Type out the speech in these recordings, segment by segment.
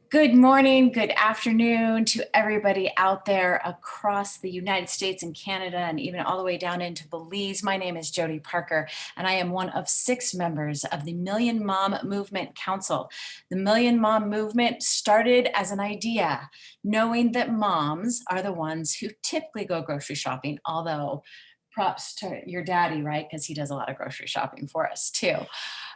Good morning, good afternoon to everybody out there across the United States and Canada and even all the way down into Belize. My name is Jody Parker, and I am one of 6 members of the Million Mom Movement Council. The Million Mom Movement started as an idea, knowing that moms are the ones who typically go grocery shopping, although props to your daddy, right? Because he does a lot of grocery shopping for us too.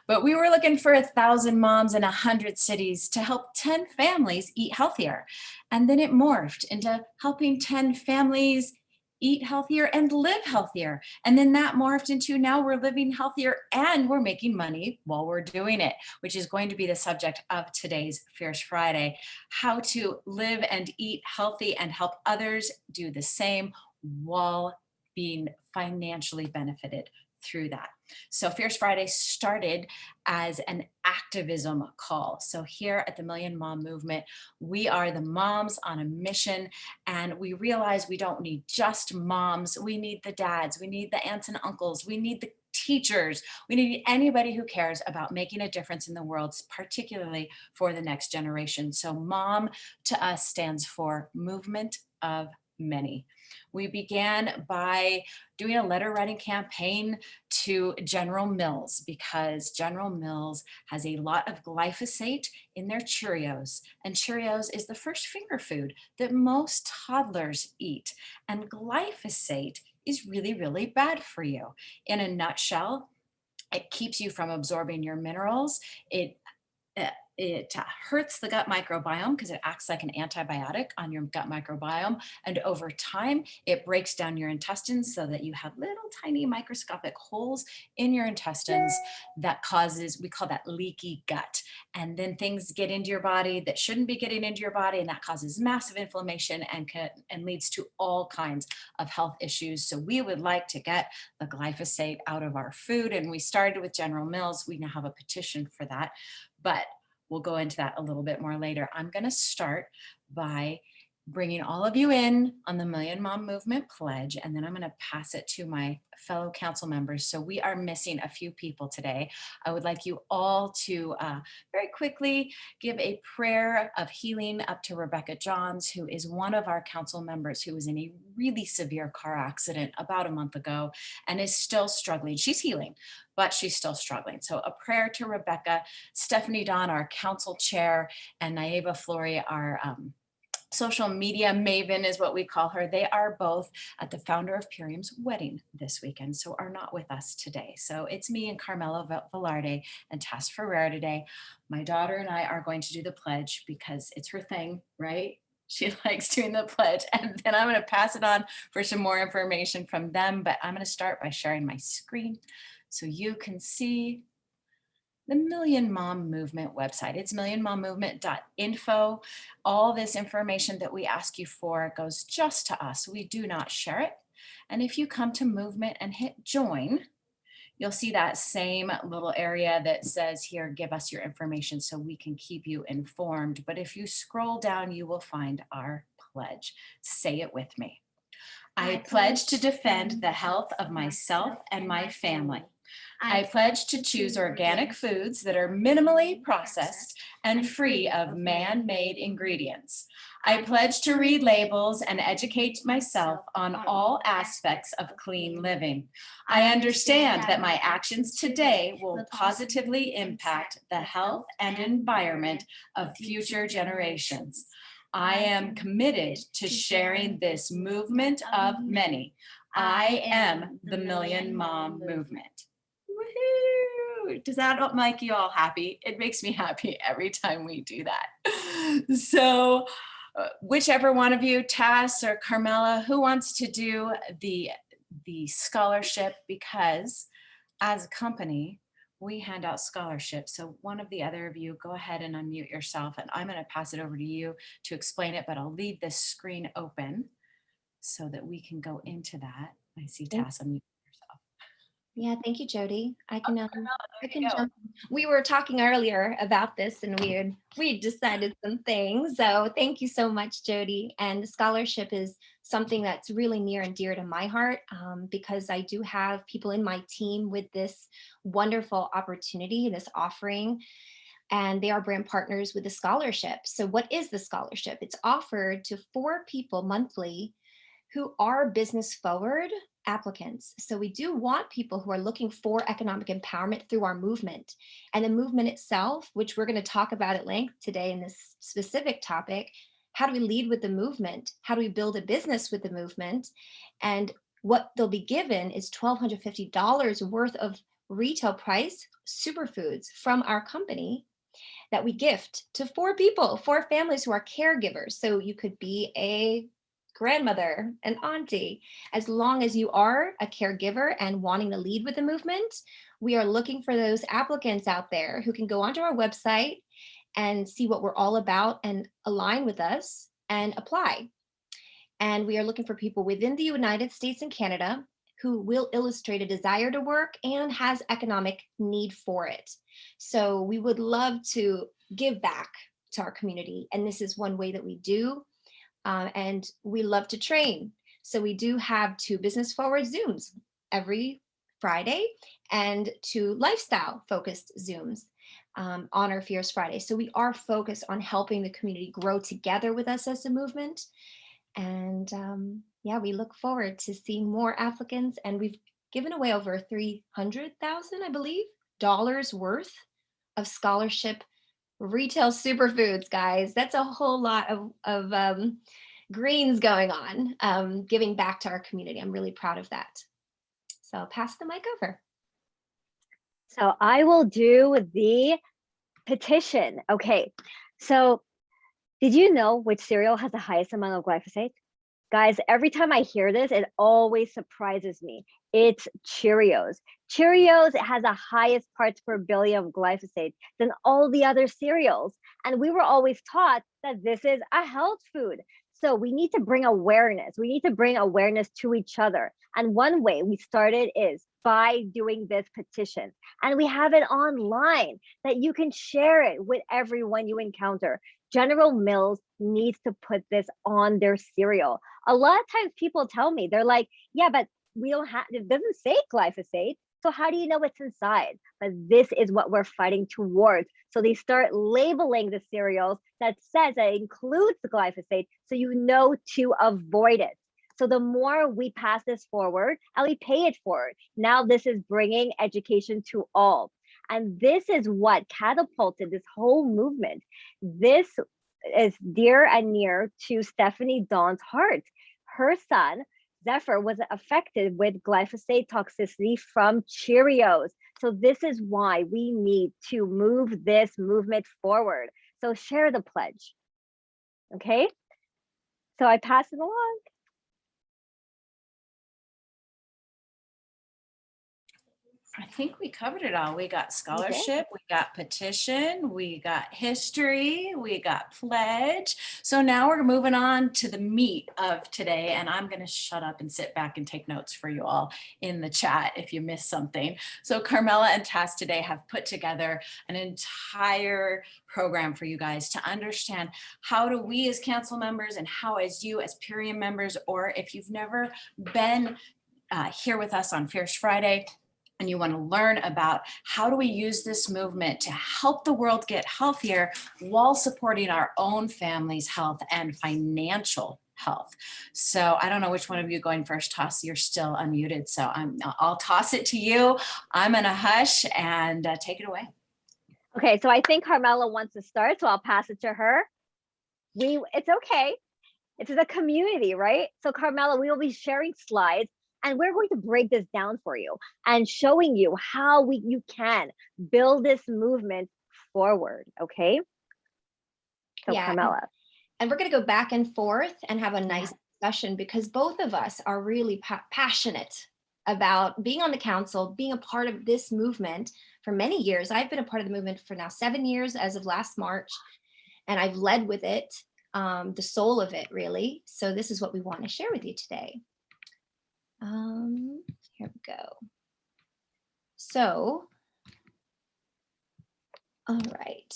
But we were looking for 1,000 moms in 100 cities to help 10 families eat healthier. And then it morphed into helping 10 families eat healthier and live healthier. And then that morphed into now we're living healthier and we're making money while we're doing it, which is going to be the subject of today's Fierce Friday, how to live and eat healthy and help others do the same while being financially benefited through that. So Fierce Friday started as an activism call. So here at the Million Mom Movement, we are the moms on a mission, and we realize we don't need just moms. We need the dads, we need the aunts and uncles, we need the teachers, we need anybody who cares about making a difference in the world, particularly for the next generation. So mom to us stands for movement of many. We began by doing a letter writing campaign to General Mills because General Mills has a lot of glyphosate in their Cheerios. And Cheerios is the first finger food that most toddlers eat. And glyphosate is really, really bad for you. In a nutshell, it keeps you from absorbing your minerals. It hurts the gut microbiome because it acts like an antibiotic on your gut microbiome. And over time, it breaks down your intestines so that you have little tiny microscopic holes in your intestines that causes, we call that leaky gut. And then things get into your body that shouldn't be getting into your body, and that causes massive inflammation and leads to all kinds of health issues. So we would like to get the glyphosate out of our food. And we started with General Mills. We now have a petition for that. But we'll go into that a little bit more later. I'm going to start by bringing all of you in on the Million Mom Movement Pledge, and then I'm going to pass it to my fellow council members. So we are missing a few people today. I would like you all to very quickly give a prayer of healing up to Rebecca Johns, who is one of our council members who was in a really severe car accident about a month ago and is still struggling. She's healing, but she's still struggling. So a prayer to Rebecca, Stephanie Don, our council chair, and Naeva Flory, our social media maven is what we call her. They are both at the founder of Purium's wedding this weekend, so are not with us today. So it's me and Carmela Velarde and Tess Ferrer today. My daughter and I are going to do the pledge because it's her thing, right? She likes doing the pledge, and then I'm going to pass it on for some more information from them. But I'm going to start by sharing my screen so you can see the Million Mom Movement website. It's millionmommovement.info. All this information that we ask you for goes just to us. We do not share it. And if you come to movement and hit join, you'll see that same little area that says here, give us your information so we can keep you informed. But if you scroll down, you will find our pledge. Say it with me. I pledge to defend the health of myself and my family. I pledge to choose organic foods that are minimally processed and free of man-made ingredients. I pledge to read labels and educate myself on all aspects of clean living. I understand that my actions today will positively impact the health and environment of future generations. I am committed to sharing this movement of many. I am the Million Mom Movement. Woohoo! Does that make you all happy? It makes me happy every time we do that. So whichever one of you, Tass or Carmela, who wants to do the scholarship, because as a company, we hand out scholarships. So one of the other of you, go ahead and unmute yourself, and I'm going to pass it over to you to explain it, but I'll leave this screen open so that we can go into that. I see Tass unmute yourself. Yeah, thank you, Jody. I can Go. jump. We were talking earlier about this, and we decided some things. So thank you so much, Jody. And the scholarship is something that's really near and dear to my heart because I do have people in my team with this wonderful opportunity, this offering. and they are brand partners with the scholarship. So what is the scholarship? It's offered to 4 people monthly who are business forward applicants. So we do want people who are looking for economic empowerment through our movement. And the movement itself, which we're going to talk about at length today in this specific topic, how do we lead with the movement? How do we build a business with the movement? And what they'll be given is $1,250 worth of retail price superfoods from our company that we gift to 4 people, 4 families who are caregivers. So you could be a grandmother, an auntie, as long as you are a caregiver and wanting to lead with the movement. We are looking for those applicants out there who can go onto our website and see what we're all about and align with us and apply. And we are looking for people within the United States and Canada who will illustrate a desire to work and has economic need for it. So we would love to give back to our community. And this is one way that we do. And we love to train. So we do have 2 business forward Zooms every Friday and 2 lifestyle focused Zooms on our Fierce Friday. So we are focused on helping the community grow together with us as a movement. And yeah, we look forward to seeing more applicants. And we've given away over 300,000, I believe, dollars worth of scholarship retail superfoods, guys. That's a whole lot of greens going on, giving back to our community. I'm really proud of that. So I'll pass the mic over. So I will do the petition. Okay, so did you know which cereal has the highest amount of glyphosate? Guys, every time I hear this, it always surprises me. It's Cheerios. Cheerios has the highest parts per billion of glyphosate than all the other cereals. And we were always taught that this is a health food. So we need to bring awareness. We need to bring awareness to each other. And one way we started is by doing this petition. And we have it online that you can share it with everyone you encounter. General Mills needs to put this on their cereal. A lot of times people tell me, they're like, yeah, but we don't have, it doesn't say glyphosate. So how do you know what's inside? But this is what we're fighting towards. So they start labeling the cereals that says that it includes the glyphosate so you know to avoid it. So the more we pass this forward and we pay it forward, now this is bringing education to all. And this is what catapulted this whole movement. This is dear and near to Stephanie Dawn's heart. Her son, Zephyr, was affected with glyphosate toxicity from Cheerios. So this is why we need to move this movement forward. So share the pledge. Okay? So I pass it along. I think we covered it all. We got scholarship, we got petition, we got history, we got pledge. So now we're moving on to the meat of today, and I'm going to shut up and sit back and take notes for you all in the chat if you missed something. So Carmela and Tas today have put together an entire program for you guys to understand how do we as council members and how as you as Purium members, or if you've never been here with us on Fierce Friday, and you want to learn about how do we use this movement to help the world get healthier while supporting our own family's health and financial health. So I don't know which one of you going first. Tas, you're still unmuted, so I'll toss it to you. I'm in a hush and take it away. Okay, so I think Carmela wants to start, so I'll pass it to her. It's okay. It's a community, right? So Carmela, we will be sharing slides. And we're going to break this down for you and showing you how you can build this movement forward, okay? So Yeah. Carmela. And we're going to go back and forth and have a nice discussion because both of us are really passionate about being on the council, being a part of this movement for many years. I've been a part of the movement for now 7 years as of last March, and I've led with it, the soul of it really. So this is what we want to share with you today. Here we go. So, all right.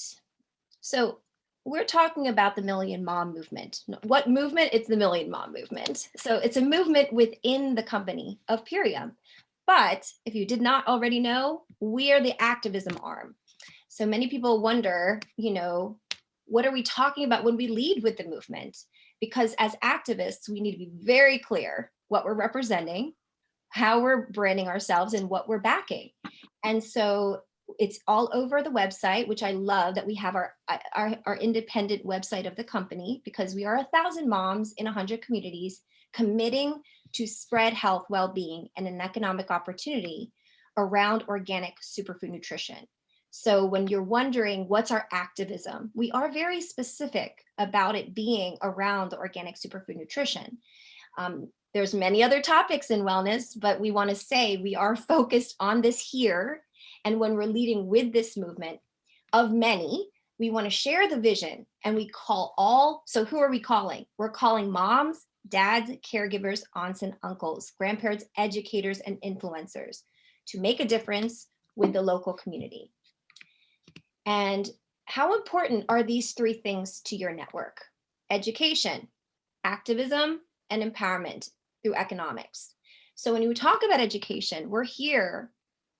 So we're talking about the Million Mom movement. What movement? It's the Million Mom movement. So it's a movement within the company of Purium. But if you did not already know, we are the activism arm. So many people wonder, what are we talking about when we lead with the movement? Because as activists, we need to be very clear what we're representing, how we're branding ourselves, and what we're backing. And so it's all over the website, which I love that we have our independent website of the company, because we are 1,000 moms in 100 communities committing to spread health, well-being, and an economic opportunity around organic superfood nutrition. So when you're wondering what's our activism, we are very specific about it being around the organic superfood nutrition. There's many other topics in wellness, but we want to say we are focused on this here. And when we're leading with this movement of many, we want to share the vision, and we call all. So who are we calling? We're calling moms, dads, caregivers, aunts and uncles, grandparents, educators, and influencers to make a difference with the local community. And how important are these three things to your network? Education, activism, and empowerment through economics. So when you talk about education, we're here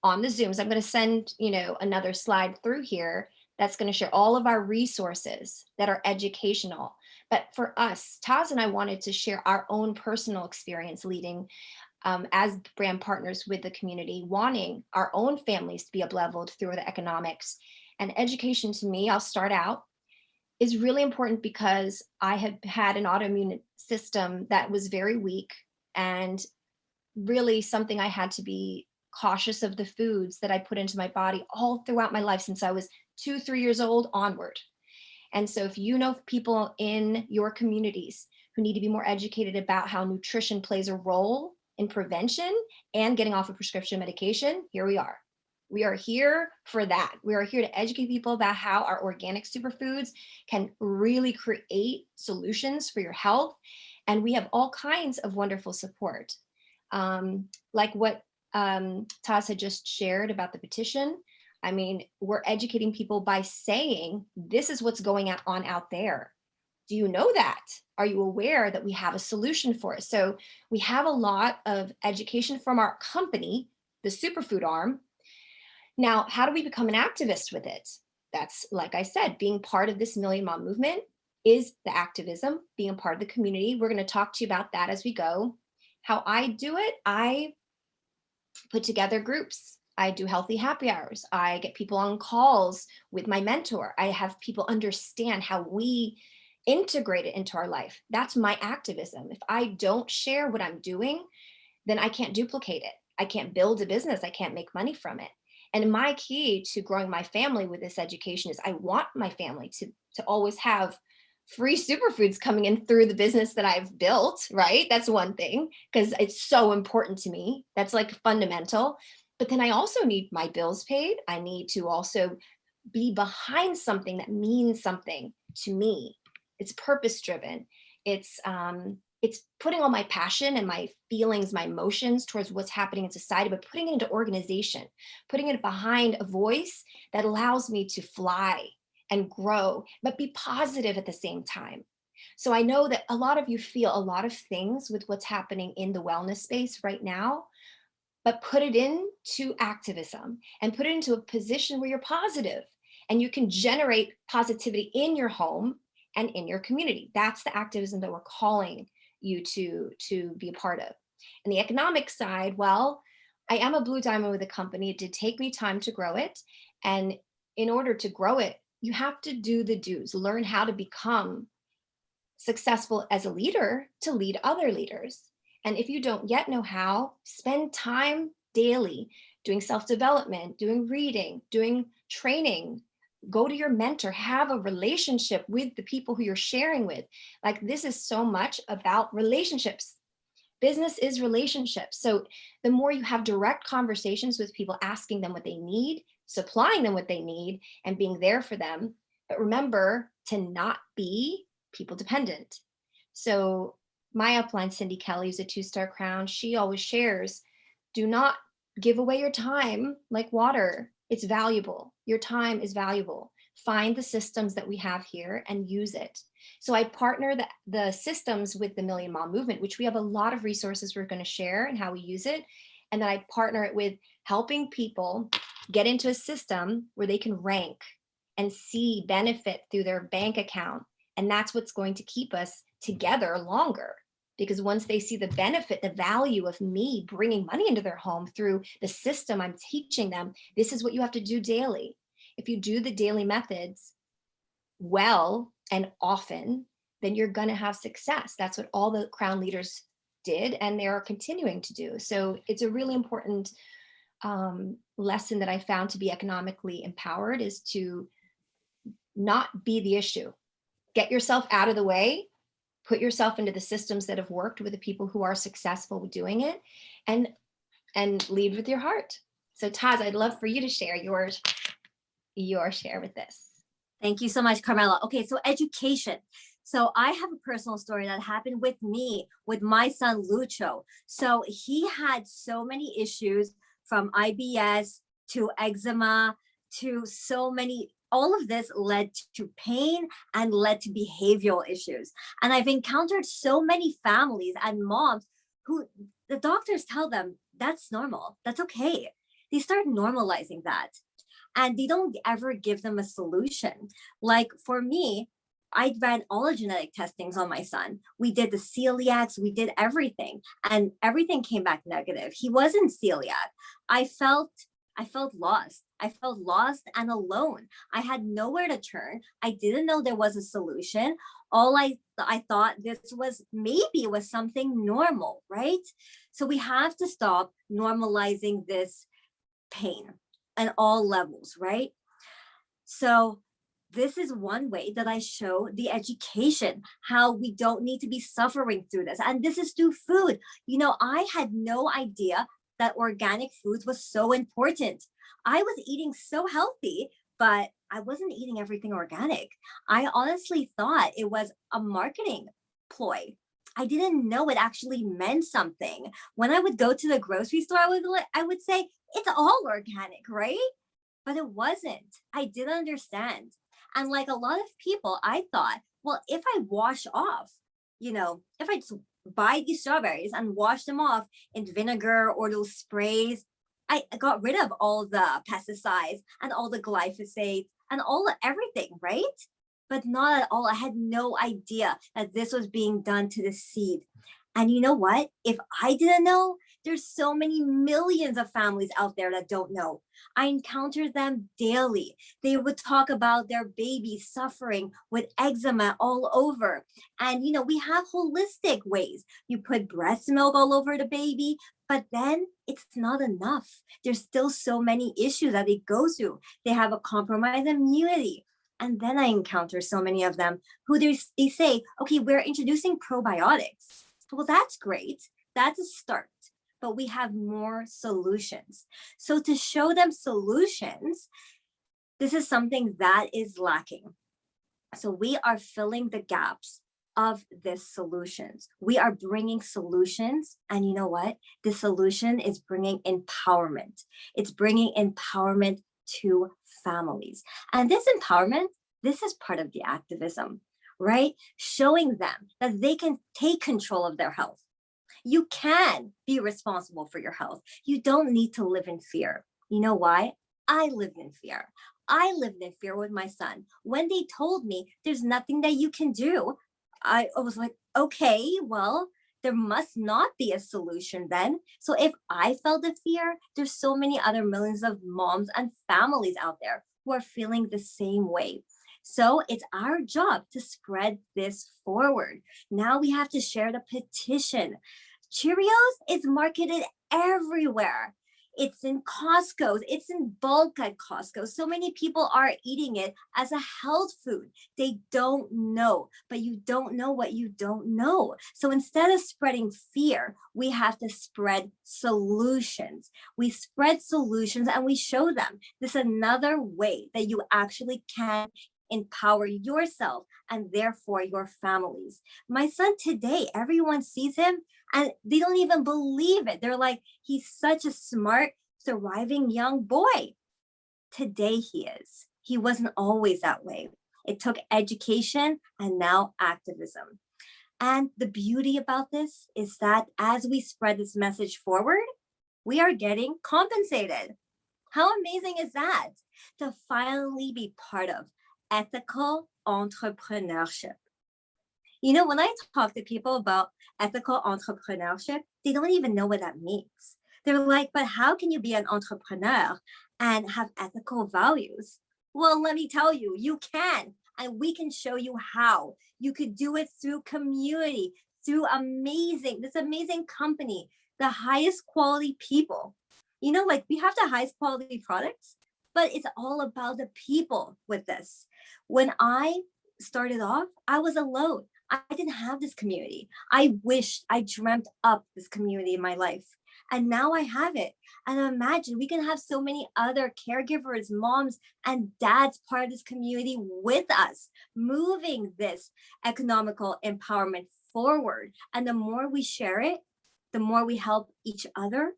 on the Zooms. I'm going to send, another slide through here that's going to share all of our resources that are educational. But for us, Tas and I wanted to share our own personal experience leading as brand partners with the community, wanting our own families to be up-leveled through the economics. And education, to me, I'll start out, is really important because I had had an autoimmune system that was very weak, and really something I had to be cautious of the foods that I put into my body all throughout my life since I was 2-3 years old onward. And so if you know people in your communities who need to be more educated about how nutrition plays a role in prevention and getting off of prescription medication, here we are. We are here for that. We are here to educate people about how our organic superfoods can really create solutions for your health. And we have all kinds of wonderful support. Like what Tas had just shared about the petition. I mean, we're educating people by saying, this is what's going on out there. Do you know that? Are you aware that we have a solution for it? So we have a lot of education from our company, the superfood arm. Now, how do we become an activist with it? That's, like I said, being part of this Million Mom movement is the activism, being a part of the community. We're going to talk to you about that as we go. How I do it, I put together groups. I do healthy happy hours. I get people on calls with my mentor. I have people understand how we integrate it into our life. That's my activism. If I don't share what I'm doing, then I can't duplicate it. I can't build a business. I can't make money from it. And my key to growing my family with this education is I want my family to always have free superfoods coming in through the business that I've built, right? That's one thing, because it's so important to me. That's like fundamental. But then I also need my bills paid. I need to also be behind something that means something to me. It's purpose driven. It's putting all my passion and my feelings, my emotions towards what's happening in society, but putting it into organization, putting it behind a voice that allows me to fly and grow, but be positive at the same time. So I know that a lot of you feel a lot of things with what's happening in the wellness space right now, but put it into activism and put it into a position where you're positive and you can generate positivity in your home and in your community. That's the activism that we're calling you to be a part of. And the economic side, well, I am a blue diamond with a company. It did take me time to grow it. And in order to grow it, you have to do the do's, learn how to become successful as a leader to lead other leaders. And if you don't yet know how, spend time daily doing self-development, doing reading, doing training, go to your mentor, have a relationship with the people who you're sharing with. Like, this is so much about relationships. Business is relationships. So the more you have direct conversations with people, asking them what they need, supplying them what they need, and being there for them. But remember to not be people dependent. So my upline, Cindy Kelly, is a 2-star crown. She always shares, do not give away your time like water. It's valuable. Your time is valuable. Find the systems that we have here and use it. So I partner the systems with the Million Mom movement, which we have a lot of resources we're going to share and how we use it. And then I partner it with helping people get into a system where they can rank and see benefit through their bank account. And that's what's going to keep us together longer. Because once they see the benefit, the value of me bringing money into their home through the system I'm teaching them, this is what you have to do daily. If you do the daily methods well and often, then you're going to have success. That's what all the Crown leaders did, and they are continuing to do. So it's a really important lesson that I found to be economically empowered, is to not be the issue. Get yourself out of the way, put yourself into the systems that have worked with the people who are successful with doing it, and lead with your heart. So Tas, I'd love for you to share your share with this. Thank you so much, Carmela. Okay, so education. So I have a personal story that happened with me, with my son, Lucho. So he had so many issues, from IBS to eczema to so many. All of this led to pain and led to behavioral issues. And I've encountered so many families and moms who the doctors tell them that's normal, that's okay. They start normalizing that, and they don't ever give them a solution. Like for me, I ran all the genetic testings on my son. We did the celiacs, we did everything, and everything came back negative. He wasn't celiac. I felt lost. I felt lost and alone. I had nowhere to turn. I didn't know there was a solution. All I thought this was, maybe it was something normal, right? So we have to stop normalizing this pain at all levels, right? So this is one way that I show the education, how we don't need to be suffering through this. And this is through food. You know, I had no idea that organic foods was so important. I was eating so healthy, but I wasn't eating everything organic. I honestly thought it was a marketing ploy. I didn't know it actually meant something. When I would go to the grocery store, I would say, it's all organic, right? But it wasn't. I didn't understand. And like a lot of people, I thought, well, if I wash off, if I just buy these strawberries and wash them off in vinegar or those sprays, I got rid of all the pesticides and all the glyphosate and everything, right? But not at all. I had no idea that this was being done to the seed. And you know what? If I didn't know, there's so many millions of families out there that don't know. I encounter them daily. They would talk about their babies suffering with eczema all over. And, we have holistic ways. You put breast milk all over the baby, but then it's not enough. There's still so many issues that they go through. They have a compromised immunity. And then I encounter so many of them who they say, okay, we're introducing probiotics. Well, that's great. That's a start. But we have more solutions. So to show them solutions, this is something that is lacking. So we are filling the gaps of these solutions. We are bringing solutions. And you know what? The solution is bringing empowerment. It's bringing empowerment to families. And this empowerment, this is part of the activism, right? Showing them that they can take control of their health. You can be responsible for your health. You don't need to live in fear. You know why? I lived in fear. I lived in fear with my son. When they told me there's nothing that you can do, I was like, okay, well, there must not be a solution then. So if I felt the fear, there's so many other millions of moms and families out there who are feeling the same way. So it's our job to spread this forward. Now we have to share the petition. Cheerios is marketed everywhere. It's in Costco. It's in bulk at Costco. So many people are eating it as a health food. They don't know, but you don't know what you don't know. So instead of spreading fear, we have to spread solutions. We spread solutions and we show them this is another way that you actually can empower yourself and therefore your families. My son today, everyone sees him and they don't even believe it. They're like, he's such a smart, thriving young boy. Today he is. He wasn't always that way. It took education and now activism. And the beauty about this is that as we spread this message forward, we are getting compensated. How amazing is that? To finally be part of ethical entrepreneurship. You know, when I talk to people about ethical entrepreneurship, they don't even know what that means. They're like, but how can you be an entrepreneur and have ethical values? Well, let me tell you, you can. And we can show you how. You could do it through community, through this amazing company, the highest quality people. You know, like we have the highest quality products, but it's all about the people with this. When I started off, I was alone. I didn't have this community. I dreamt up this community in my life. And now I have it. And imagine we can have so many other caregivers, moms, and dads part of this community with us, moving this economical empowerment forward. And the more we share it, the more we help each other,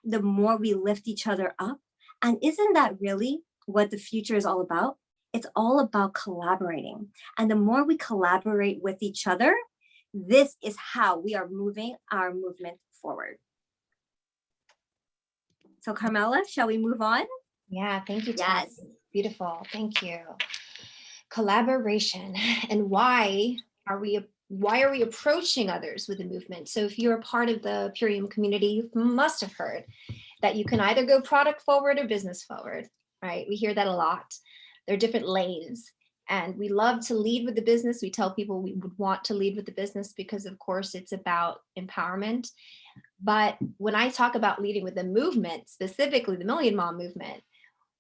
the more we lift each other up. And isn't that really what the future is all about? It's all about collaborating. And the more we collaborate with each other, this is how we are moving our movement forward. So Carmela, shall we move on? Yeah, thank you, Yes. Tas. Beautiful. Thank you. Collaboration. And why are we approaching others with the movement? So if you're a part of the Purium community, you must have heard that you can either go product forward or business forward, right? We hear that a lot. There are different lanes, and we love to lead with the business. We tell people we would want to lead with the business because, of course, it's about empowerment. But when I talk about leading with the movement, specifically the Million Mom movement,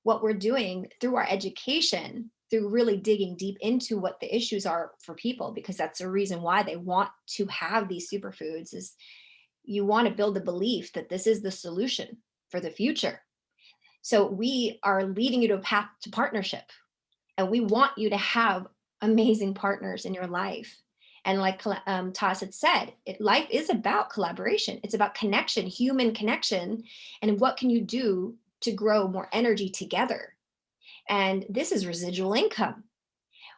what we're doing through our education, through really digging deep into what the issues are for people, because that's the reason why they want to have these superfoods, is you want to build the belief that this is the solution for the future. So we are leading you to a path to partnership, and we want you to have amazing partners in your life. And like Tas had said, life is about collaboration. It's about connection, human connection. And what can you do to grow more energy together? And this is residual income.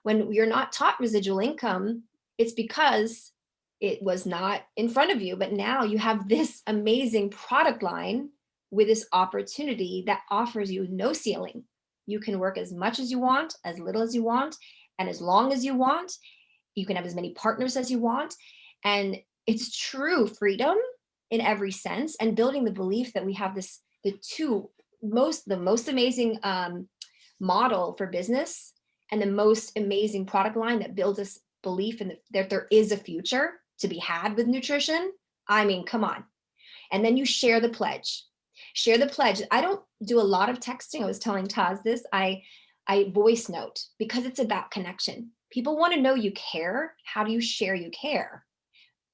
When you're not taught residual income, it's because it was not in front of you, but now you have this amazing product line with this opportunity that offers you no ceiling. You can work as much as you want, as little as you want, and as long as you want. You can have as many partners as you want. And it's true freedom in every sense, and building the belief that we have the most amazing model for business and the most amazing product line that builds us belief in that there is a future to be had with nutrition. I mean, come on. And then you share the pledge. Share the pledge. I don't do a lot of texting. I was telling Tas this. I voice note because it's about connection. People want to know you care. How do you share you care?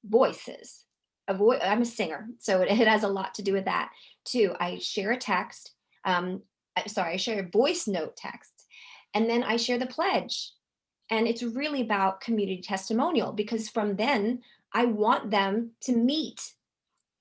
Voices. I'm a singer, so it has a lot to do with that too. I share a text. I share a voice note text, and then I share the pledge. And it's really about community testimonial, because from then I want them to meet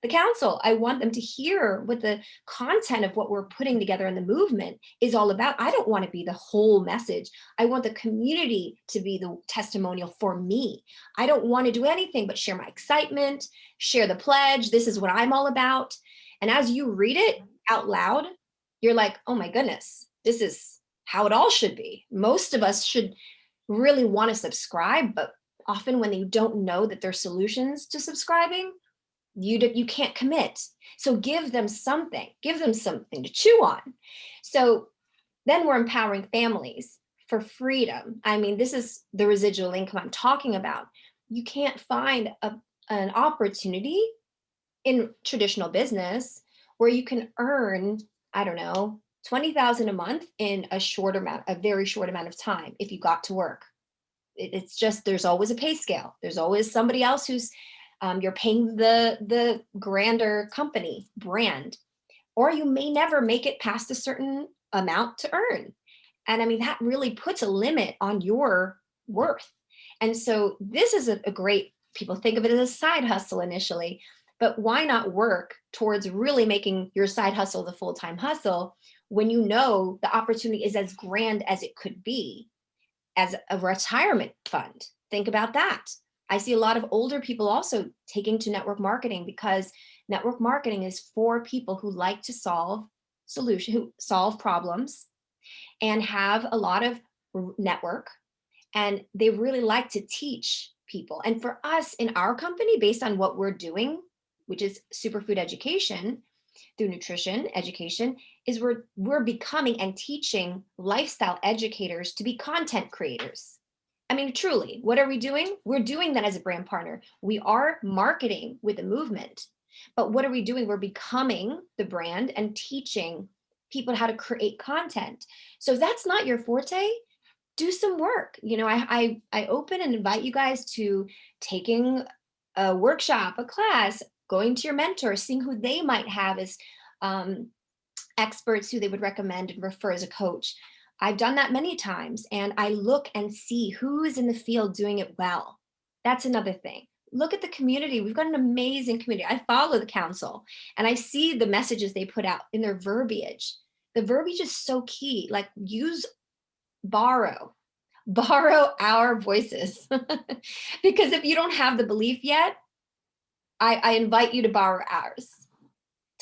the council. I want them to hear what the content of what we're putting together in the movement is all about. I don't want to be the whole message. I want the community to be the testimonial for me. I don't want to do anything but share my excitement, share the pledge. This is what I'm all about. And as you read it out loud, you're like, oh my goodness, this is how it all should be. Most of us should really want to subscribe, but often when you don't know that there's solutions to subscribing, you can't commit. So give them something to chew on. So then we're empowering families for freedom. I mean, this is the residual income I'm talking about. You can't find an opportunity in traditional business where you can earn, I don't know, 20,000 a month in a very short amount of time if you got to work. It's just, there's always a pay scale. There's always somebody else who's you're paying the grander company brand, or you may never make it past a certain amount to earn. And I mean, that really puts a limit on your worth. And so this is a great, people think of it as a side hustle initially, but why not work towards really making your side hustle the full-time hustle when you know the opportunity is as grand as it could be as a retirement fund? Think about that. I see a lot of older people also taking to network marketing, because network marketing is for people who like to solve solution, who solve problems and have a lot of network. And they really like to teach people. And for us in our company, based on what we're doing, which is superfood education through nutrition education, is we're becoming and teaching lifestyle educators to be content creators. I mean, truly, what are we doing? We're doing that as a brand partner. We are marketing with the movement, but what are we doing? We're becoming the brand and teaching people how to create content. So if that's not your forte, do some work. You know, I open and invite you guys to taking a workshop, a class, going to your mentor, seeing who they might have as experts who they would recommend and refer as a coach. I've done that many times, and I look and see who is in the field doing it well. That's another thing. Look at the community. We've got an amazing community. I follow the council and I see the messages they put out in their verbiage. The verbiage is so key. Like, borrow our voices. Because if you don't have the belief yet, I invite you to borrow ours.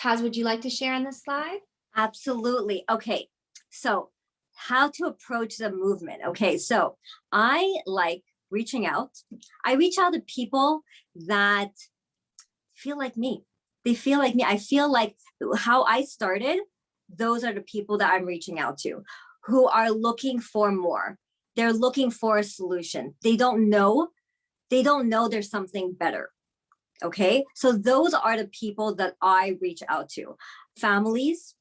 Taz, would you like to share on this slide? Absolutely. Okay. So how to approach the movement. Okay. So I like reaching out. I reach out to people that feel like me. They feel like me. I feel like how I started, those are the people that I'm reaching out to, who are looking for more. They're looking for a solution. They don't know there's something better. Okay. So those are the people that I reach out to, families.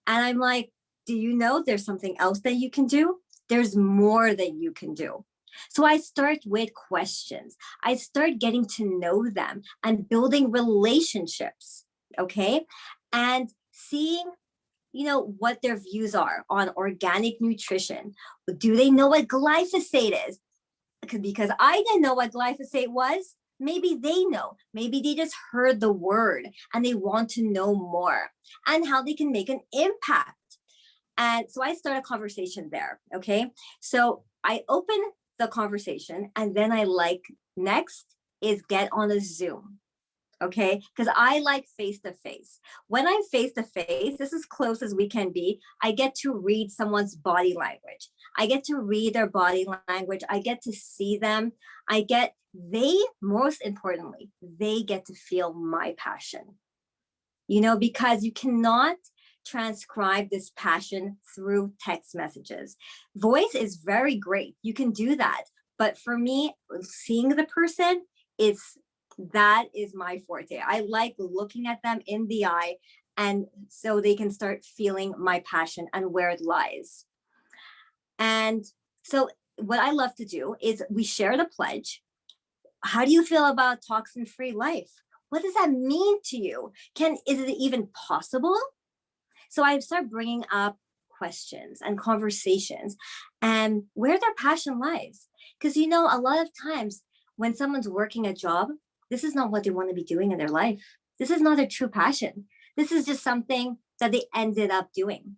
And I'm like, do you know there's something else that you can do? There's more that you can do. So I start with questions. I start getting to know them and building relationships. Okay. And seeing, what their views are on organic nutrition. Do they know what glyphosate is? Because I didn't know what glyphosate was. Maybe they know. Maybe they just heard the word and they want to know more and how they can make an impact. And so I start a conversation there. Okay. So I open the conversation, and then next is get on a Zoom. Okay. Because I like face to face. When I'm face to face, this is close as we can be. I get to read someone's body language. I get to read their body language. I get to see them. Most importantly, they get to feel my passion. Because you cannot transcribe this passion through text messages. Voice is very great. You can do that. But for me, seeing the person, that is my forte. I like looking at them in the eye, and so they can start feeling my passion and where it lies. And so what I love to do is we share the pledge. How do you feel about toxin-free life? What does that mean to you? Is it even possible? So I start bringing up questions and conversations and where their passion lies. Because, a lot of times when someone's working a job, this is not what they want to be doing in their life. This is not their true passion. This is just something that they ended up doing.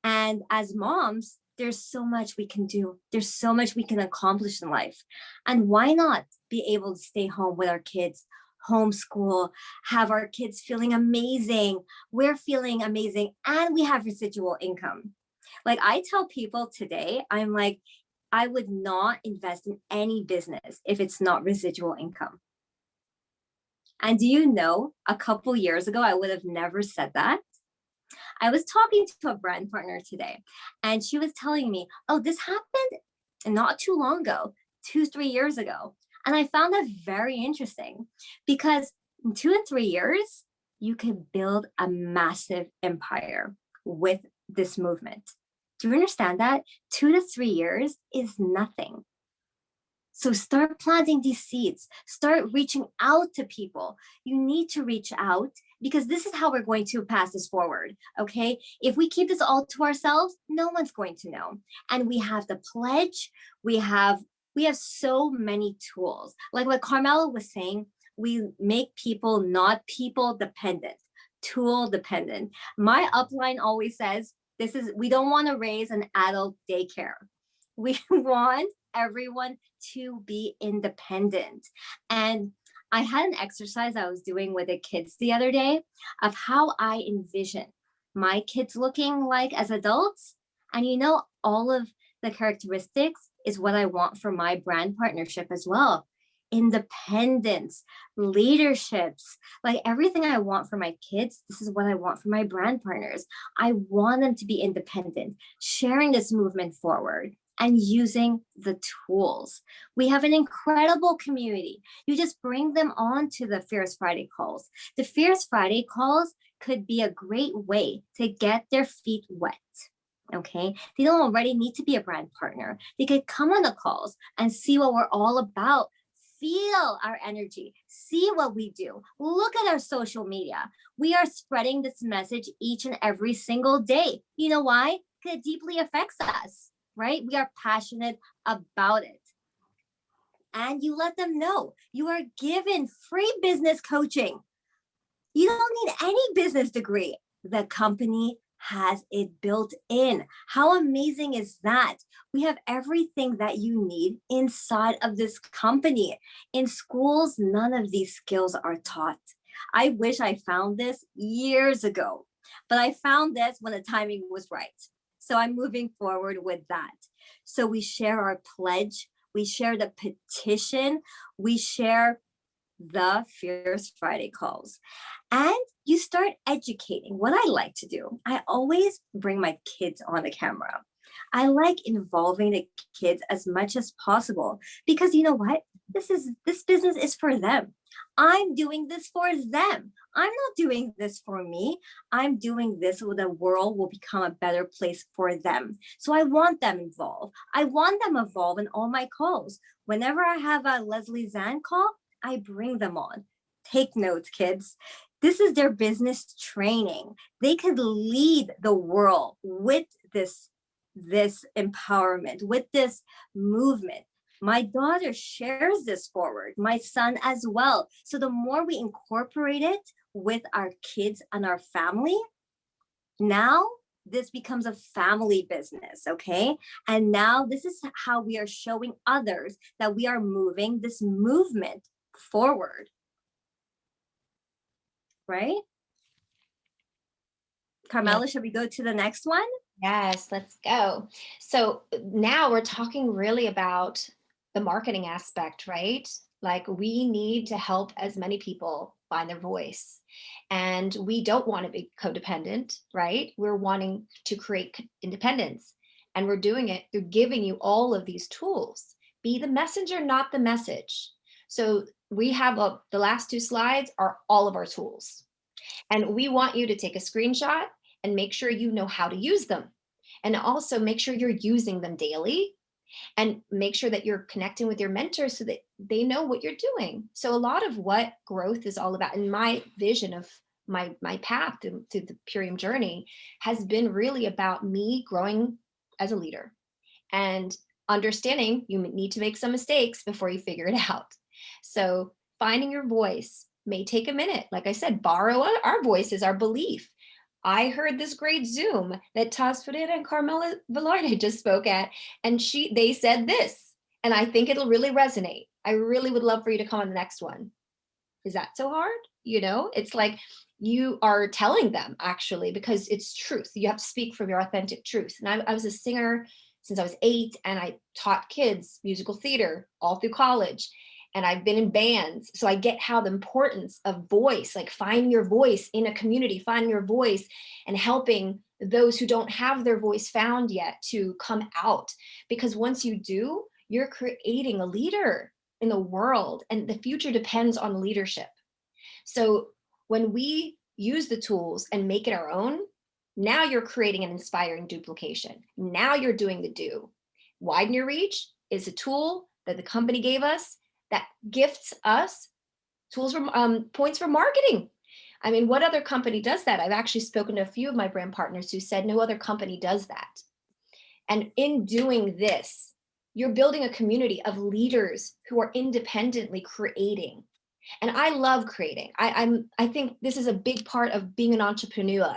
And as moms, there's so much we can do. There's so much we can accomplish in life. And why not be able to stay home with our kids, homeschool, have our kids feeling amazing. We're feeling amazing, and we have residual income. Like I tell people today, I'm like, I would not invest in any business if it's not residual income. And do you know, a couple years ago, I would have never said that. I was talking to a brand partner today, and she was telling me, oh, this happened not too long ago, 2-3 years ago. And I found that very interesting, because in 2 and 3 years, you can build a massive empire with this movement. Do you understand that? 2 to 3 years is nothing. So start planting these seeds, start reaching out to people. You need to reach out, because this is how we're going to pass this forward. Okay. If we keep this all to ourselves, no one's going to know. And we have the pledge. We have so many tools. Like what Carmela was saying, we make people not people dependent, tool dependent. My upline always says, we don't want to raise an adult daycare. We want everyone to be independent. And I had an exercise I was doing with the kids the other day of how I envision my kids looking like as adults? And all of the characteristics is what I want for my brand partnership as well. Independence, leaderships, like everything I want for my kids, this is what I want for my brand partners. I want them to be independent, sharing this movement forward and using the tools. We have an incredible community. You just bring them on to the Fierce Friday calls. The Fierce Friday calls could be a great way to get their feet wet. Okay, they don't already need to be a brand partner. They could come on the calls and see what we're all about, feel our energy, see what we do, look at our social media. We are spreading this message each and every single day. You know why? Because it deeply affects us, right? We are passionate about it. And you let them know you are given free business coaching. You don't need any business degree. The company has it built in. How amazing is that? We have everything that you need inside of this company. In schools, none of these skills are taught. I wish I found this years ago, but I found this when the timing was right. So I'm moving forward with that. So we share our pledge, we share the petition, we share the Fierce Friday calls. And you start educating. What I like to do, I always bring my kids on the camera. I like involving the kids as much as possible because you know what? This business is for them. I'm doing this for them. I'm not doing this for me. I'm doing this so the world will become a better place for them. So I want them involved. I want them involved in all my calls. Whenever I have a Leslie Zan call, I bring them on. Take notes, kids. This is their business training. They could lead the world with this empowerment, with this movement. My daughter shares this forward, my son as well. So the more we incorporate it with our kids and our family, now this becomes a family business, okay? And now this is how we are showing others that we are moving this movement forward, right? Carmela, should we go to the next one? Yes, let's go. So now we're talking really about the marketing aspect, right? Like we need to help as many people find their voice. And we don't want to be codependent, right? We're wanting to create independence. And we're doing it through giving you all of these tools. Be the messenger, not the message. So we have the last two slides are all of our tools. And we want you to take a screenshot and make sure you know how to use them. And also make sure you're using them daily and make sure that you're connecting with your mentors so that they know what you're doing. So a lot of what growth is all about, and my vision of my path through the Purium journey has been really about me growing as a leader and understanding you need to make some mistakes before you figure it out. So finding your voice may take a minute. Like I said, borrow our voices, our belief. I heard this great Zoom that Tas and Carmela Velarde just spoke at, and they said this, and I think it'll really resonate. I really would love for you to come on the next one. Is that so hard? It's like you are telling them actually, because it's truth. You have to speak from your authentic truth. And I was a singer since I was 8, and I taught kids musical theater all through college. And I've been in bands. So I get how the importance of voice, like finding your voice in a community, finding your voice and helping those who don't have their voice found yet to come out. Because once you do, you're creating a leader in the world, and the future depends on leadership. So when we use the tools and make it our own, now you're creating an inspiring duplication. Now you're doing the do. Widen Your Reach is a tool that the company gave us that gifts us tools for points for marketing. I mean, what other company does that? I've actually spoken to a few of my brand partners who said no other company does that. And in doing this, you're building a community of leaders who are independently creating. And I love creating. I think this is a big part of being an entrepreneur.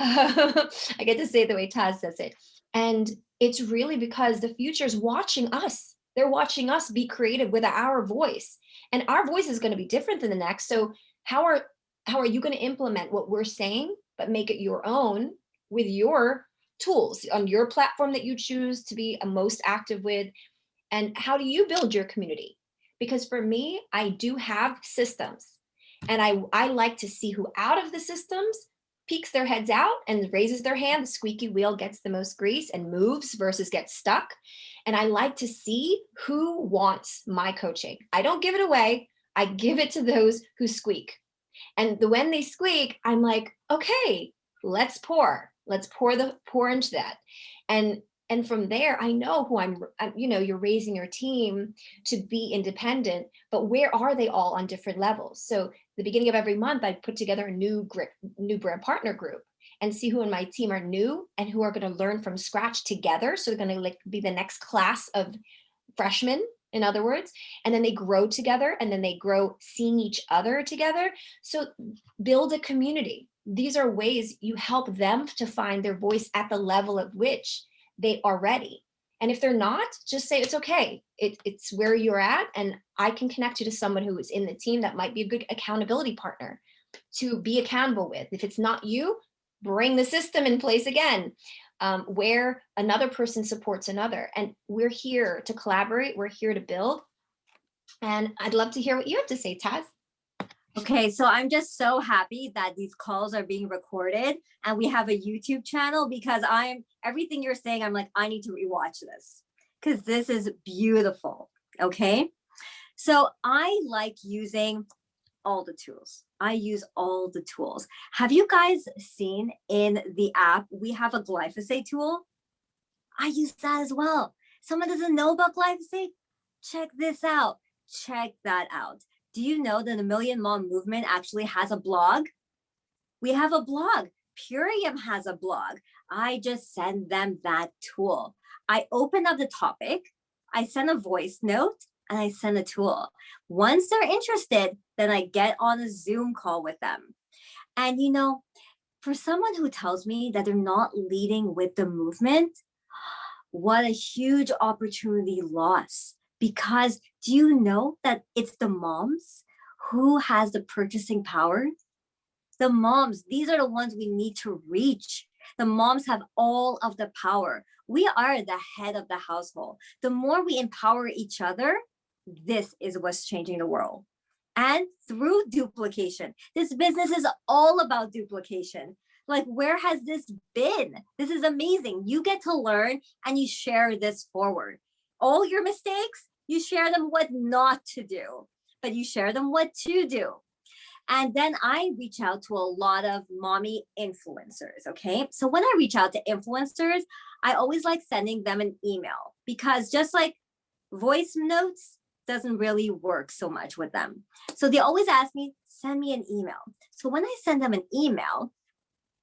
I get to say it the way Tas says it. And it's really because the future is watching us. They're watching us be creative with our voice, and our voice is going to be different than the next. So how are you going to implement what we're saying but make it your own with your tools on your platform that you choose to be most active with. And how do you build your community? Because for me, I do have systems, and I like to see who out of the systems peeks their heads out and raises their hand. The squeaky wheel gets the most grease and moves versus gets stuck. And I like to see who wants my coaching. I don't give it away. I give it to those who squeak. And when they squeak, I'm like, okay, let's pour into that. And from there, I know who you're raising your team to be independent, but where are they all on different levels? So the beginning of every month, I put together a new brand partner group and see who in my team are new and who are going to learn from scratch together. So they're going to be the next class of freshmen, in other words, and then they grow together, and then they grow seeing each other together. So build a community. These are ways you help them to find their voice at the level of which they are ready. And if they're not, just say it's okay. It's where you're at, and I can connect you to someone who is in the team that might be a good accountability partner to be accountable with. If it's not you, bring the system in place again, where another person supports another. And we're here to collaborate. We're here to build. And I'd love to hear what you have to say, Tas. Okay, so I'm just so happy that these calls are being recorded and we have a YouTube channel, because everything you're saying, I'm like, I need to rewatch this because this is beautiful. Okay, so I like using all the tools. I use all the tools. Have you guys seen in the app, we have a glyphosate tool? I use that as well. Someone doesn't know about glyphosate? Check this out. Check that out. Do you know that the Million Mom Movement actually has a blog? We have a blog. Purium has a blog. I just send them that tool. I open up the topic, I send a voice note, and I send a tool. Once they're interested, then I get on a Zoom call with them. And for someone who tells me that they're not leading with the movement, what a huge opportunity lost. Because do you know that it's the moms who has the purchasing power? The moms, these are the ones we need to reach. The moms have all of the power. We are the head of the household. The more we empower each other, this is what's changing the world. And through duplication, this business is all about duplication. Like, where has this been? This is amazing. You get to learn and you share this forward. All your mistakes, you share them what not to do, but you share them what to do. And then I reach out to a lot of mommy influencers, okay? So when I reach out to influencers, I always like sending them an email, because just like voice notes doesn't really work so much with them. So they always ask me, send me an email. So when I send them an email,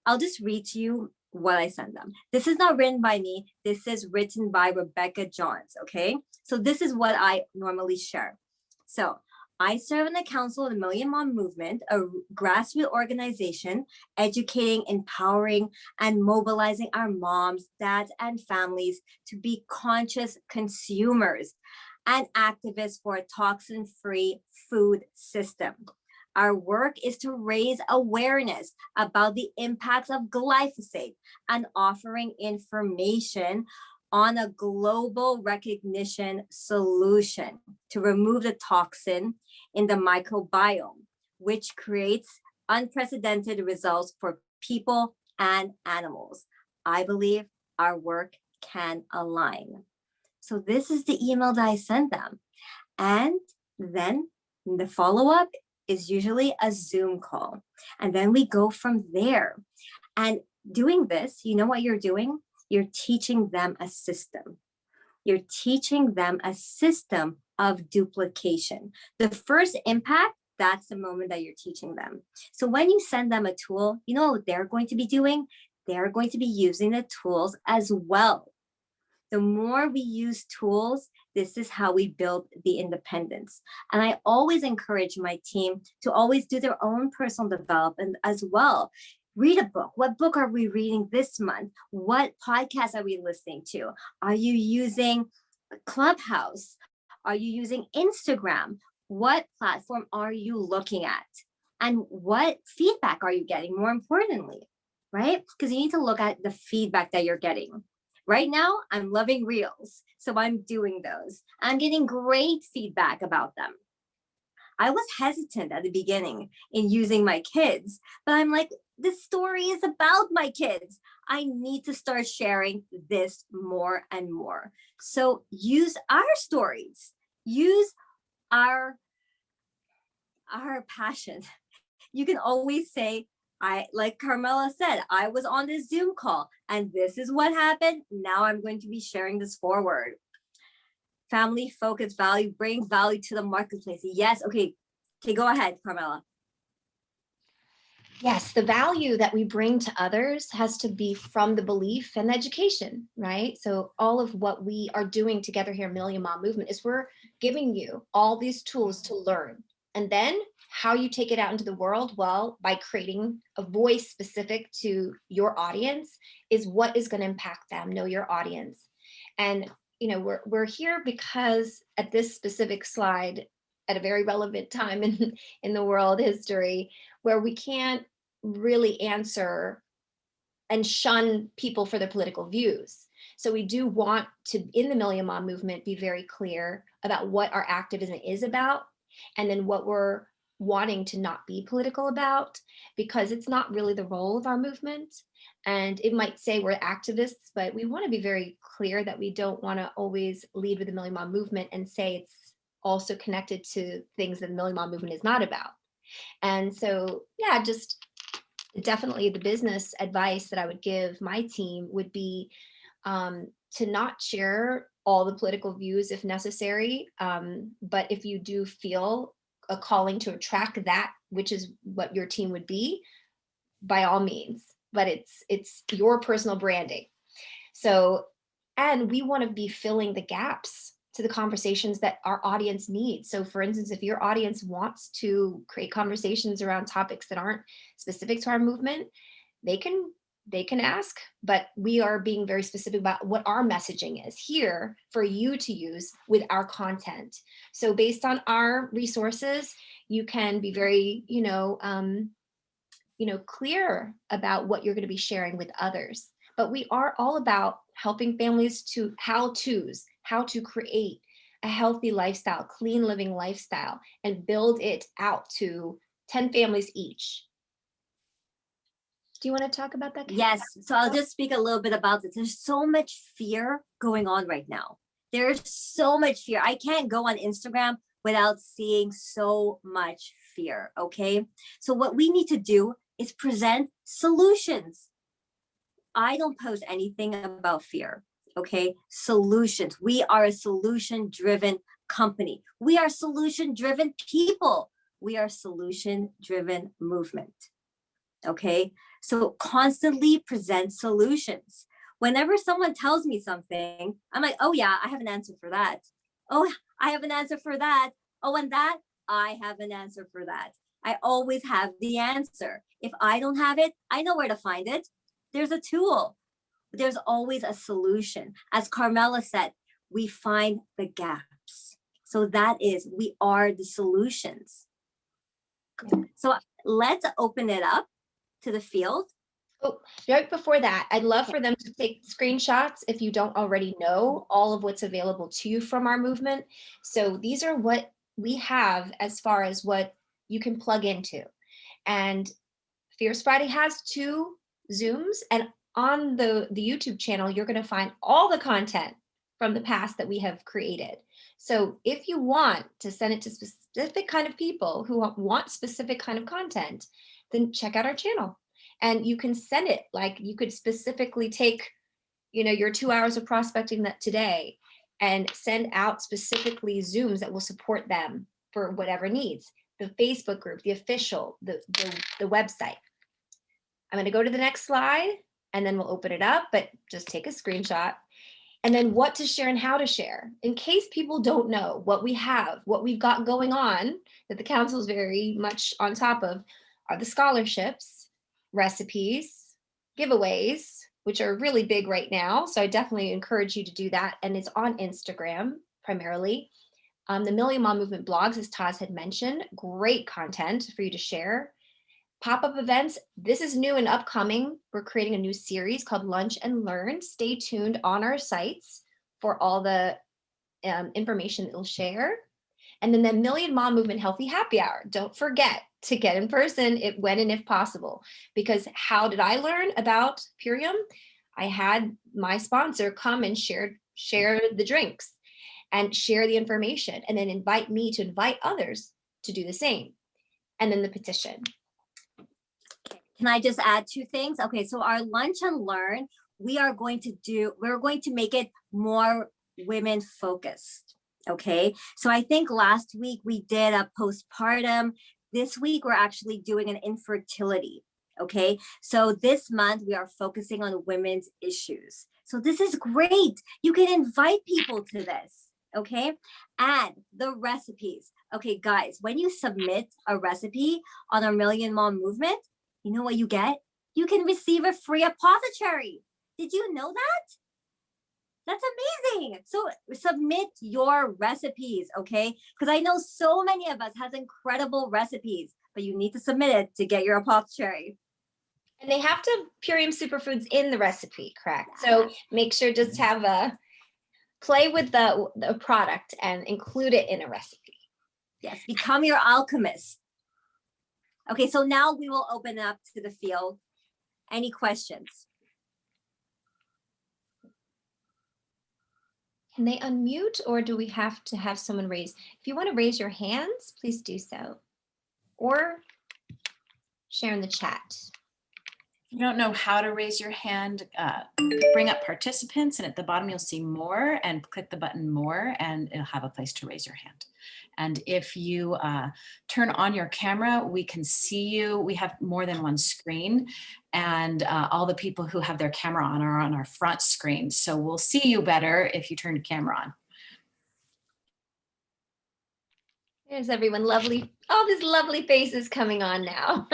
I'll just read to you what I send them. This is not written by me. This is written by Rebecca Johns, okay? So this is what I normally share. So I serve on the Council of the Million Mom Movement, a grassroots organization educating, empowering, and mobilizing our moms, dads, and families to be conscious consumers and activists for a toxin-free food system. Our work is to raise awareness about the impacts of glyphosate and offering information on a global recognition solution to remove the toxin in the microbiome, which creates unprecedented results for people and animals. I believe our work can align. So this is the email that I sent them. And then the follow-up is usually a Zoom call. And then we go from there. And doing this, you know what you're doing? You're teaching them a system. You're teaching them a system of duplication. The first impact, that's the moment that you're teaching them. So when you send them a tool, you know what they're going to be doing? They're going to be using the tools as well. The more we use tools, this is how we build the independence. And I always encourage my team to always do their own personal development as well. Read a book. What book are we reading this month? What podcast are we listening to? Are you using Clubhouse? Are you using Instagram? What platform are you looking at? And what feedback are you getting, more importantly? right? Because you need to look at the feedback that you're getting. Right now, I'm loving reels, so I'm doing those. I'm getting great feedback about them. I was hesitant at the beginning in using my kids, but I'm like, this story is about my kids. I need to start sharing this more and more. So use our stories, use our passion. You can always say, like Carmela said, I was on this Zoom call and this is what happened. Now I'm going to be sharing this forward. Family focused value brings value to the marketplace. Yes. Okay, go ahead, Carmela. Yes, the value that we bring to others has to be from the belief and education, right? So all of what we are doing together here, Million Mom Movement, is we're giving you all these tools to learn. And then how you take it out into the world, well, by creating a voice specific to your audience is what is going to impact them. Know your audience. And you know, we're here because at this specific slide, at a very relevant time in the world history, where we can't really answer and shun people for their political views. So we do want to, in the Million Mom Movement, be very clear about what our activism is about, and then what we're wanting to not be political about, because it's not really the role of our movement. And it might say we're activists, but we want to be very clear that we don't want to always lead with the Million Mom Movement and say it's also connected to things that the Million Mom Movement is not about. And so, yeah, just definitely the business advice that I would give my team would be to not share all the political views if necessary. But if you do feel a calling to attract that, which is what your team would be, by all means, but it's your personal branding. So, and we want to be filling the gaps to the conversations that our audience needs. So for instance, if your audience wants to create conversations around topics that aren't specific to our movement, they can ask, but we are being very specific about what our messaging is here for you to use with our content. So based on our resources, you can be very, clear about what you're going to be sharing with others. But we are all about helping families to how to create a healthy lifestyle, clean living lifestyle, and build it out to 10 families each. Do you want to talk about that? Yes. So I'll just speak a little bit about this. There's so much fear going on right now. There's so much fear. I can't go on Instagram without seeing so much fear. Okay. So what we need to do is present solutions. I don't post anything about fear. Okay. Solutions. We are a solution driven company. We are solution driven people. We are solution driven movement. Okay. So constantly present solutions. Whenever someone tells me something, I'm like, oh yeah, I have an answer for that. Oh, I have an answer for that. Oh, and that, I have an answer for that. I always have the answer. If I don't have it, I know where to find it. There's a tool. There's always a solution. As Carmela said, we find the gaps. So that is, we are the solutions. So let's open it up to the field. Oh, right before that, I'd love for them to take screenshots if you don't already know all of what's available to you from our movement. So these are what we have as far as what you can plug into. And Fierce Friday has 2 Zooms, and on the YouTube channel, you're going to find all the content from the past that we have created. So if you want to send it to specific kind of people who want specific kind of content, then check out our channel. And you can send it, like you could specifically take, your 2 hours of prospecting that today and send out specifically Zooms that will support them for whatever needs. The Facebook group, the official, the website. I'm going to go to the next slide and then we'll open it up, but just take a screenshot. And then what to share and how to share. In case people don't know what we have, what we've got going on, that the council is very much on top of, are the scholarships, recipes, giveaways, which are really big right now. So I definitely encourage you to do that. And it's on Instagram primarily. The Million Mom Movement blogs, as Tas had mentioned, great content for you to share. Pop-up events, this is new and upcoming. We're creating a new series called Lunch and Learn. Stay tuned on our sites for all the information that we'll share. And then the Million Mom Movement Healthy Happy Hour. Don't forget to get in person when and if possible. Because how did I learn about Purium? I had my sponsor come and share the drinks and share the information, and then invite me to invite others to do the same. And then the petition. Can I just add 2 things? Okay, so our lunch and learn, we're going to make it more women focused. Okay, so I think last week we did a postpartum. This week we're actually doing an infertility. Okay, so this month we are focusing on women's issues. So this is great. You can invite people to this. Okay, and the recipes. Okay, guys, when you submit a recipe on our Million Mom Movement, you know what you get? You can receive a free apothecary. Did you know that? That's amazing. So submit your recipes, okay? Because I know so many of us has incredible recipes, but you need to submit it to get your apothecary. And they have to Purium superfoods in the recipe, correct? So make sure just have a play with the product and include it in a recipe. Yes, become your alchemist. Okay, so now we will open up to the field. Any questions? Can they unmute, or do we have to have someone raise? If you want to raise your hands, please do so. Or share in the chat. If you don't know how to raise your hand, bring up participants, and at the bottom you'll see more, and click the button more, and it'll have a place to raise your hand. And if you turn on your camera, we can see you. We have more than one screen, and all the people who have their camera on are on our front screen. So we'll see you better if you turn the camera on. There's everyone, lovely, all these lovely faces coming on now.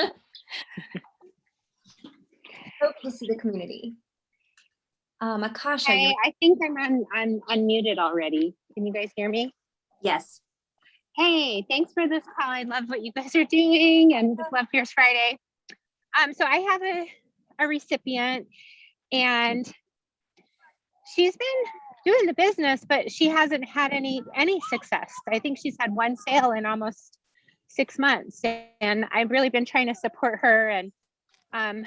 Hope to see the community. Akasha, Hey, I think I'm unmuted already. Can you guys hear me? Yes. Hey, thanks for this call. I love what you guys are doing and just love Fierce Friday. So I have a recipient, and she's been doing the business, but she hasn't had any success. I think she's had one sale in almost 6 months, and I've really been trying to support her, and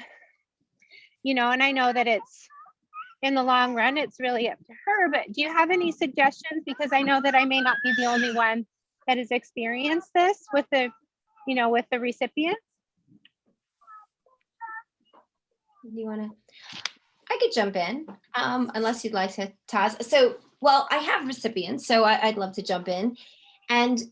you know, and I know that it's in the long run, it's really up to her, but do you have any suggestions? Because I know that I may not be the only one that has experienced this with the, you know, with the recipients. do you want to? I could jump in, unless you'd like to, Taz. So, well, I have recipients, so I'd love to jump in. And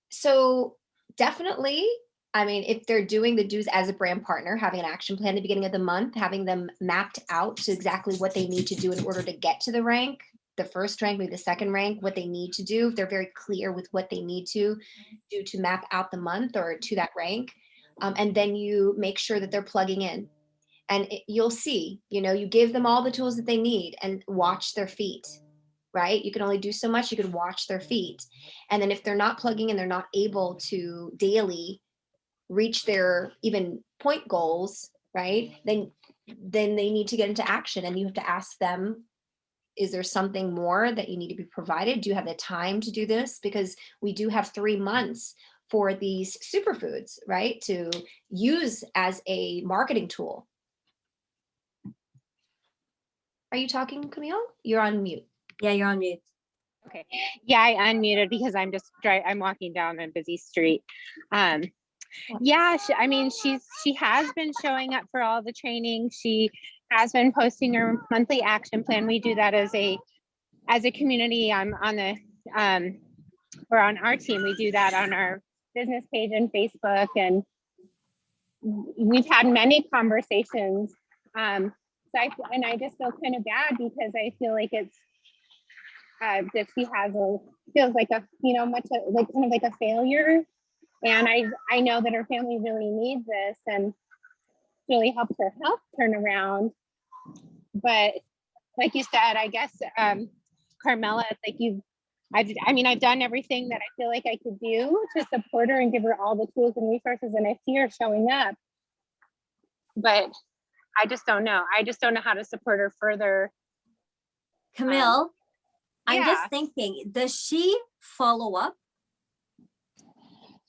so definitely, I mean, if they're doing the dues as a brand partner, having an action plan at the beginning of the month, having them mapped out to exactly what they need to do in order to get to the rank, the first rank, maybe the second rank, what they need to do. If they're very clear with what they need to do to map out the month or to that rank. And then you make sure that they're plugging in. And you'll see, you know, you give them all the tools that they need and watch their feet, right? You can only do so much. You can watch their feet. And then if they're not plugging in, they're not able to daily reach their even point goals, right? Then they need to get into action, and you have to ask them, is there something more that you need to be provided? Do you have the time to do this? Because we do have 3 months for these superfoods, right? To use as a marketing tool. Are you talking, Camille? You're on mute. Yeah, you're on mute. Okay. Yeah, I unmuted because I'm walking down a busy street. Yeah, I mean, she has been showing up for all the training. She has been posting her monthly action plan. We do that as a community. I'm on the or on our team. We do that on our business page and Facebook, and we've had many conversations. I just feel kind of bad because I feel like it's that she feels like a, you know, much like kind of like a failure. And I know that her family really needs this and really helps her health turn around. But like you said, I guess, Carmela, it's like I've done everything that I feel like I could do to support her and give her all the tools and resources. And I see her showing up, but I just don't know. I just don't know how to support her further. Camille, I'm yeah. just thinking, does she follow up?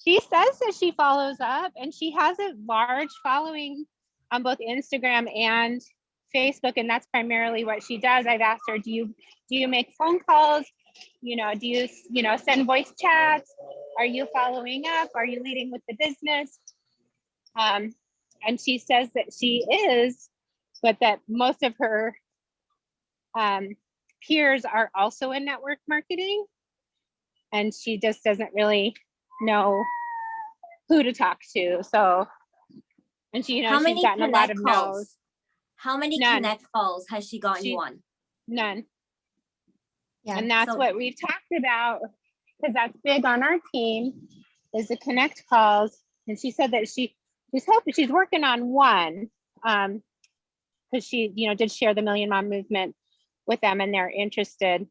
She says that she follows up, and she has a large following on both Instagram and Facebook, and that's primarily what she does. I've asked her, do you make phone calls? Do you send voice chats? Are you following up? Are you leading with the business? And she says that she is, but that most of her peers are also in network marketing, and she just doesn't really know who to talk to. So, and she, How she's many gotten a lot connect of calls? no's. How many None. connect calls has she gotten you on? None. Yeah. And that's So- what we've talked about, because that's big on our team, is the connect calls. And she said that she's working on one, because she, did share the Million Mom movement with them, and they're interested.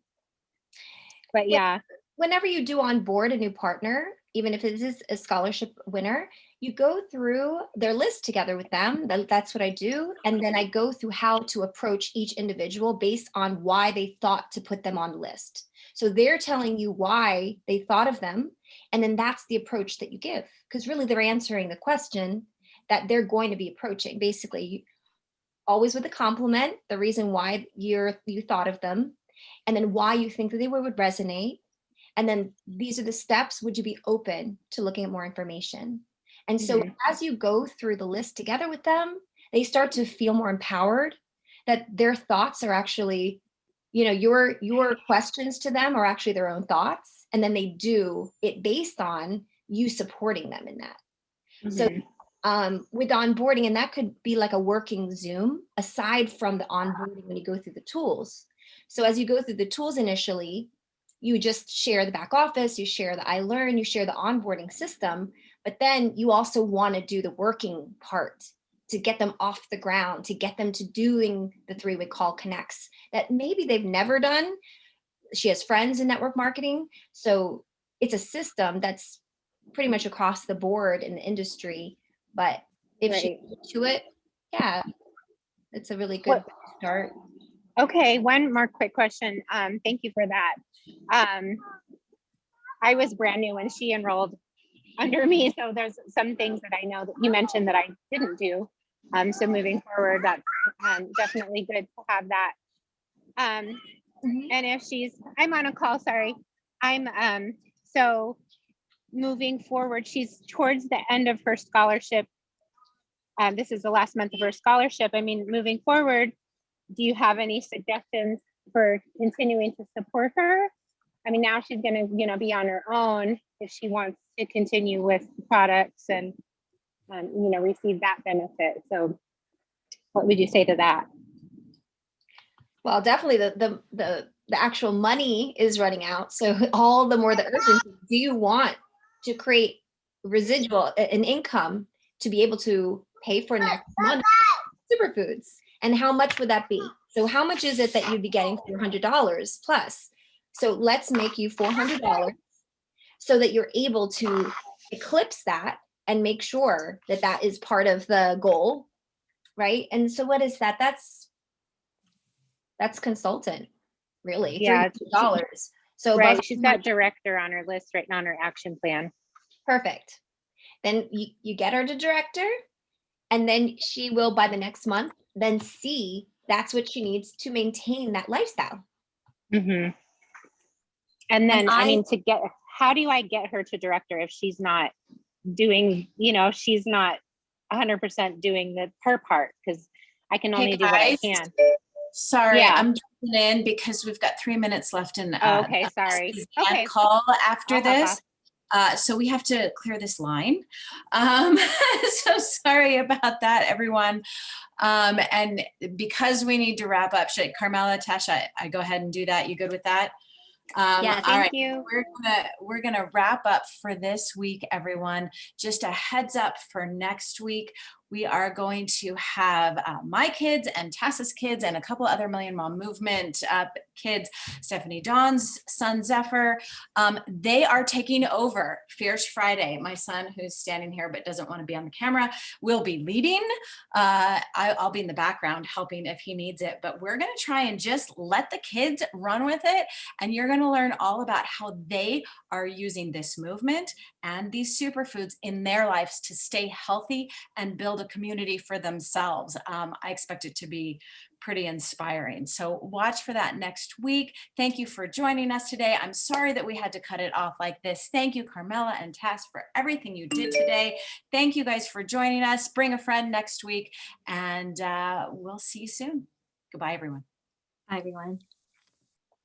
But yeah. Whenever you do onboard a new partner, even if it is a scholarship winner, you go through their list together with them. That's what I do. And then I go through how to approach each individual based on why they thought to put them on the list. So they're telling you why they thought of them. And then that's the approach that you give, because really they're answering the question that they're going to be approaching. Basically, always with a compliment, the reason why you thought of them, and then why you think that they would resonate. And then these are the steps. Would you be open to looking at more information? And so as you go through the list together with them, they start to feel more empowered, that their thoughts are actually, your questions to them are actually their own thoughts. And then they do it based on you supporting them in that. So with onboarding, and that could be like a working Zoom aside from the onboarding when you go through the tools. So as you go through the tools initially, you just share the back office, you share the I Learn, you share the onboarding system, but then you also want to do the working part to get them off the ground, to get them to doing the three-way call connects that maybe they've never done. She has friends in network marketing. So it's a system that's pretty much across the board in the industry. But if she to it, yeah, it's a really good start. Okay, one more quick question. Thank you for that. I was brand new when she enrolled under me, so there's some things that I know that you mentioned that I didn't do. So moving forward, that's definitely good to have that. And if I'm on a call, sorry. So moving forward, she's towards the end of her scholarship. This is the last month of her scholarship. I mean, moving forward, do you have any suggestions for continuing to support her? I mean, now she's going to, be on her own if she wants to continue with products and, receive that benefit. So what would you say to that? Well, definitely the actual money is running out. So all the more the urgency. Do you want to create residual, an income to be able to pay for next month superfoods? And how much would that be? So how much is it that you'd be getting? $400 plus. So let's make you $400 so that you're able to eclipse that and make sure that that is part of the goal, right? And so what is that? That's consultant, really. Yeah, $300. So right, she's got director on her list right now on her action plan. Perfect. Then you get her to director, and then she will, by the next month, then see that's what she needs to maintain that lifestyle. And then, how do I get her to director if she's not doing, she's not 100% doing her part? Because I can only do what I can. Sorry, I'm jumping in because we've got 3 minutes left in okay, sorry. Okay. call after this. So we have to clear this line. So sorry about that, everyone. And because we need to wrap up, should Carmela, Tasha, I go ahead and do that. You good with that? Yeah, thank you. We're gonna wrap up for this week, everyone. Just a heads up for next week. we are going to have my kids and Tassa's kids and a couple other Million Mom Movement kids, Stephanie Dawn's son, Zephyr. They are taking over Fierce Friday. My son, who's standing here but doesn't want to be on the camera, will be leading. I'll be in the background helping if he needs it, but we're going to try and just let the kids run with it. And you're going to learn all about how they are using this movement and these superfoods in their lives to stay healthy and build a community for themselves. I expect it to be pretty inspiring. So watch for that next week. Thank you for joining us today. I'm sorry that we had to cut it off like this. Thank you, Carmela and Tas, for everything you did today. Thank you guys for joining us. Bring a friend next week, and we'll see you soon. Goodbye, everyone. Bye, everyone.